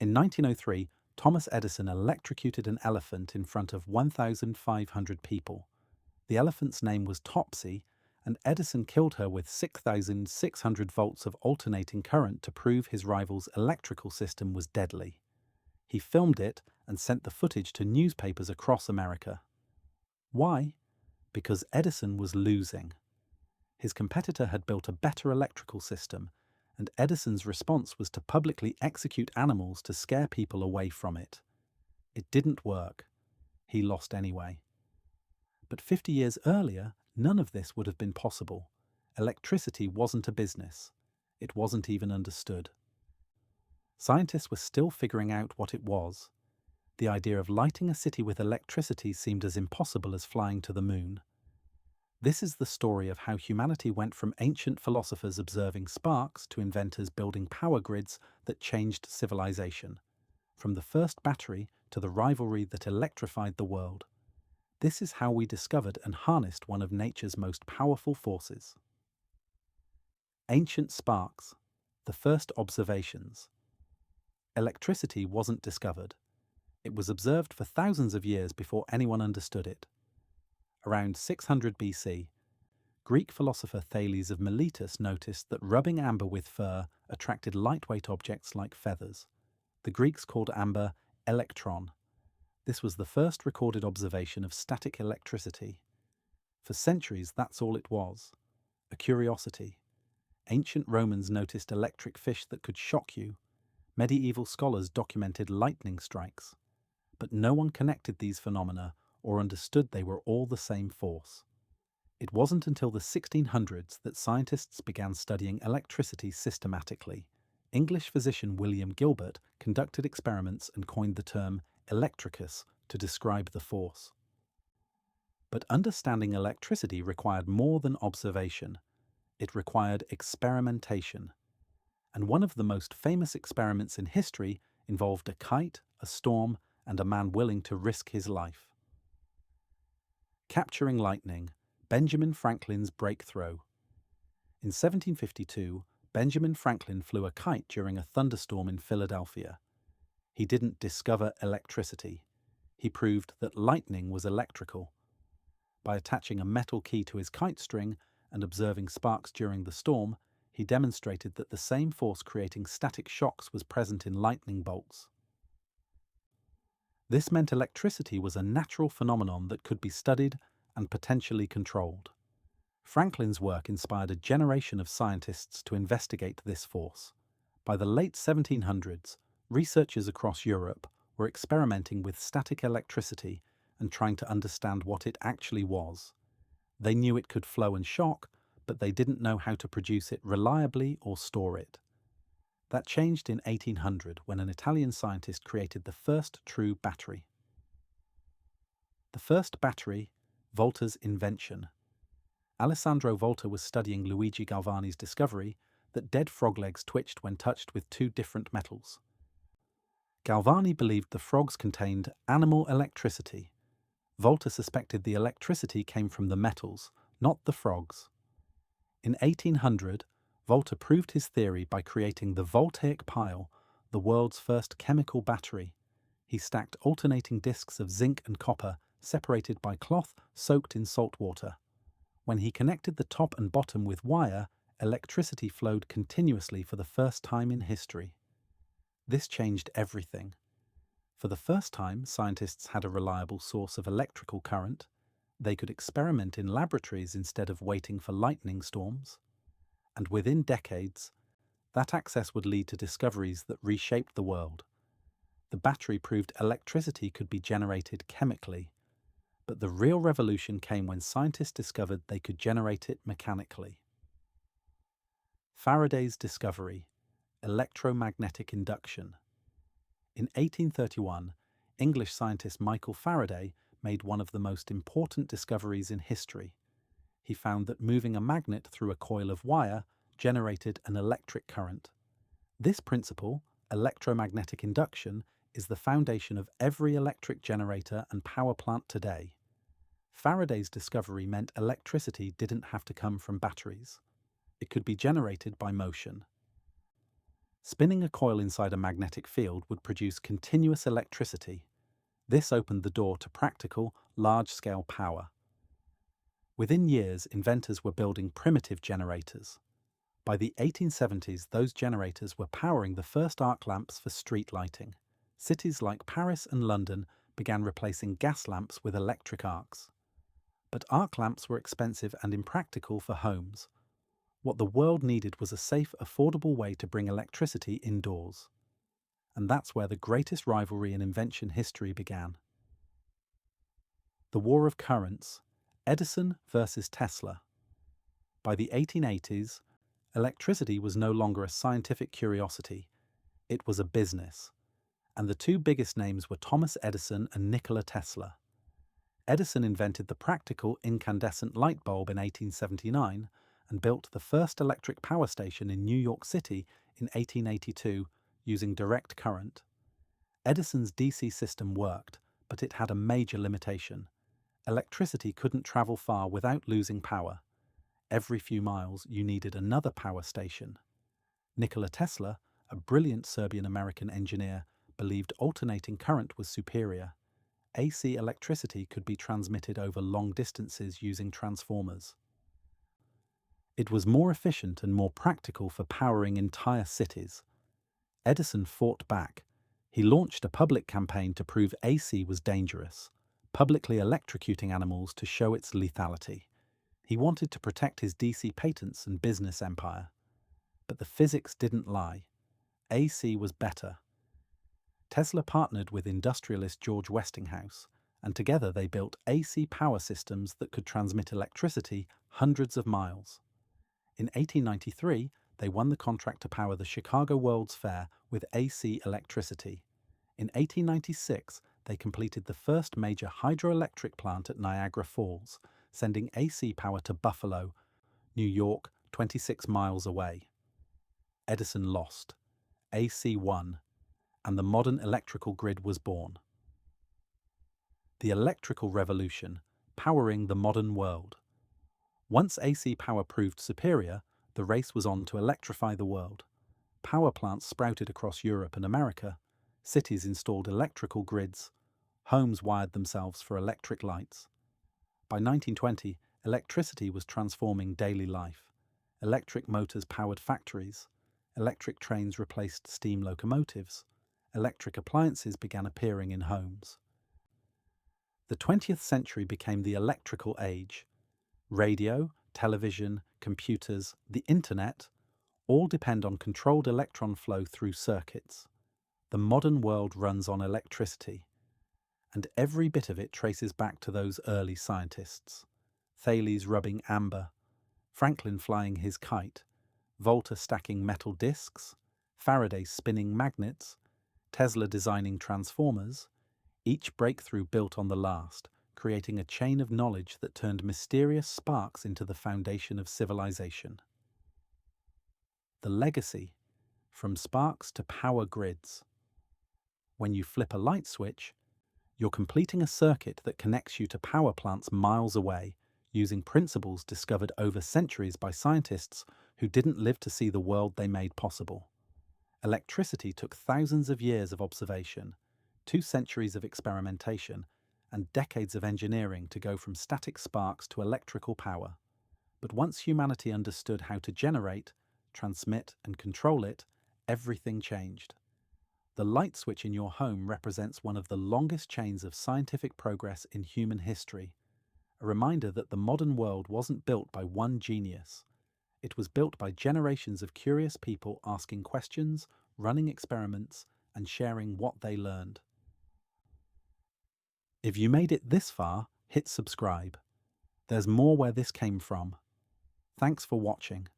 In 1903, Thomas Edison electrocuted an elephant in front of 1,500 people. The elephant's name was Topsy, and Edison killed her with 6,600 volts of alternating current to prove his rival's electrical system was deadly. He filmed it and sent the footage to newspapers across America. Why? Because Edison was losing. His competitor had built a better electrical system, and Edison's response was to publicly execute animals to scare people away from it. It didn't work. He lost anyway. But 50 years earlier, none of this would have been possible. Electricity wasn't a business. It wasn't even understood. Scientists were still figuring out what it was. The idea of lighting a city with electricity seemed as impossible as flying to the moon. This is the story of how humanity went from ancient philosophers observing sparks to inventors building power grids that changed civilization, from the first battery to the rivalry that electrified the world. This is how we discovered and harnessed one of nature's most powerful forces. Ancient sparks, the first observations. Electricity wasn't discovered. It was observed for thousands of years before anyone understood it. Around 600 BC, Greek philosopher Thales of Miletus noticed that rubbing amber with fur attracted lightweight objects like feathers. The Greeks called amber electron. This was the first recorded observation of static electricity. For centuries, that's all it was, a curiosity. Ancient Romans noticed electric fish that could shock you. Medieval scholars documented lightning strikes. But no one connected these phenomena or understood they were all the same force. It wasn't until the 1600s that scientists began studying electricity systematically. English physician William Gilbert conducted experiments and coined the term electricus to describe the force. But understanding electricity required more than observation. It required experimentation. And one of the most famous experiments in history involved a kite, a storm, and a man willing to risk his life. Capturing lightning, Benjamin Franklin's breakthrough. In 1752, Benjamin Franklin flew a kite during a thunderstorm in Philadelphia. He didn't discover electricity. He proved that lightning was electrical. By attaching a metal key to his kite string and observing sparks during the storm, he demonstrated that the same force creating static shocks was present in lightning bolts. This meant electricity was a natural phenomenon that could be studied and potentially controlled. Franklin's work inspired a generation of scientists to investigate this force. By the late 1700s, researchers across Europe were experimenting with static electricity and trying to understand what it actually was. They knew it could flow and shock, but they didn't know how to produce it reliably or store it. That changed in 1800 when an Italian scientist created the first true battery. The first battery, Volta's invention. Alessandro Volta was studying Luigi Galvani's discovery that dead frog legs twitched when touched with two different metals. Galvani believed the frogs contained animal electricity. Volta suspected the electricity came from the metals, not the frogs. In 1800, Volta proved his theory by creating the voltaic pile, the world's first chemical battery. He stacked alternating discs of zinc and copper, separated by cloth soaked in salt water. When he connected the top and bottom with wire, electricity flowed continuously for the first time in history. This changed everything. For the first time, scientists had a reliable source of electrical current. They could experiment in laboratories instead of waiting for lightning storms. And within decades, that access would lead to discoveries that reshaped the world. The battery proved electricity could be generated chemically, but the real revolution came when scientists discovered they could generate it mechanically. Faraday's discovery, electromagnetic induction. In 1831, English scientist Michael Faraday made one of the most important discoveries in history. He found that moving a magnet through a coil of wire generated an electric current. This principle, electromagnetic induction, is the foundation of every electric generator and power plant today. Faraday's discovery meant electricity didn't have to come from batteries. It could be generated by motion. Spinning a coil inside a magnetic field would produce continuous electricity. This opened the door to practical, large-scale power. Within years, inventors were building primitive generators. By the 1870s, those generators were powering the first arc lamps for street lighting. Cities like Paris and London began replacing gas lamps with electric arcs. But arc lamps were expensive and impractical for homes. What the world needed was a safe, affordable way to bring electricity indoors. And that's where the greatest rivalry in invention history began. The War of Currents, Edison versus Tesla. By the 1880s, electricity was no longer a scientific curiosity, it was a business. And the two biggest names were Thomas Edison and Nikola Tesla. Edison invented the practical incandescent light bulb in 1879 and built the first electric power station in New York City in 1882 using direct current. Edison's DC system worked, but it had a major limitation. Electricity couldn't travel far without losing power. Every few miles, you needed another power station. Nikola Tesla, a brilliant Serbian-American engineer, believed alternating current was superior. AC electricity could be transmitted over long distances using transformers. It was more efficient and more practical for powering entire cities. Edison fought back. He launched a public campaign to prove AC was dangerous, publicly electrocuting animals to show its lethality. He wanted to protect his DC patents and business empire. But the physics didn't lie. AC was better. Tesla partnered with industrialist George Westinghouse, and together they built AC power systems that could transmit electricity hundreds of miles. In 1893, they won the contract to power the Chicago World's Fair with AC electricity. In 1896, they completed the first major hydroelectric plant at Niagara Falls, sending AC power to Buffalo, New York, 26 miles away. Edison lost. AC won, and the modern electrical grid was born. The electrical revolution, powering the modern world. Once AC power proved superior, the race was on to electrify the world. Power plants sprouted across Europe and America, cities installed electrical grids, homes wired themselves for electric lights. By 1920, electricity was transforming daily life. Electric motors powered factories, electric trains replaced steam locomotives, electric appliances began appearing in homes. The 20th century became the electrical age. Radio, television, computers, the internet, all depend on controlled electron flow through circuits. The modern world runs on electricity, and every bit of it traces back to those early scientists. Thales rubbing amber, Franklin flying his kite, Volta stacking metal discs, Faraday spinning magnets, Tesla designing transformers, each breakthrough built on the last, creating a chain of knowledge that turned mysterious sparks into the foundation of civilization. The legacy, from sparks to power grids. When you flip a light switch, you're completing a circuit that connects you to power plants miles away, using principles discovered over centuries by scientists who didn't live to see the world they made possible. Electricity took thousands of years of observation, 2 centuries of experimentation, and decades of engineering to go from static sparks to electrical power. But once humanity understood how to generate, transmit, and control it, everything changed. The light switch in your home represents one of the longest chains of scientific progress in human history, a reminder that the modern world wasn't built by one genius. It was built by generations of curious people asking questions, running experiments, and sharing what they learned. If you made it this far, hit subscribe. There's more where this came from. Thanks for watching.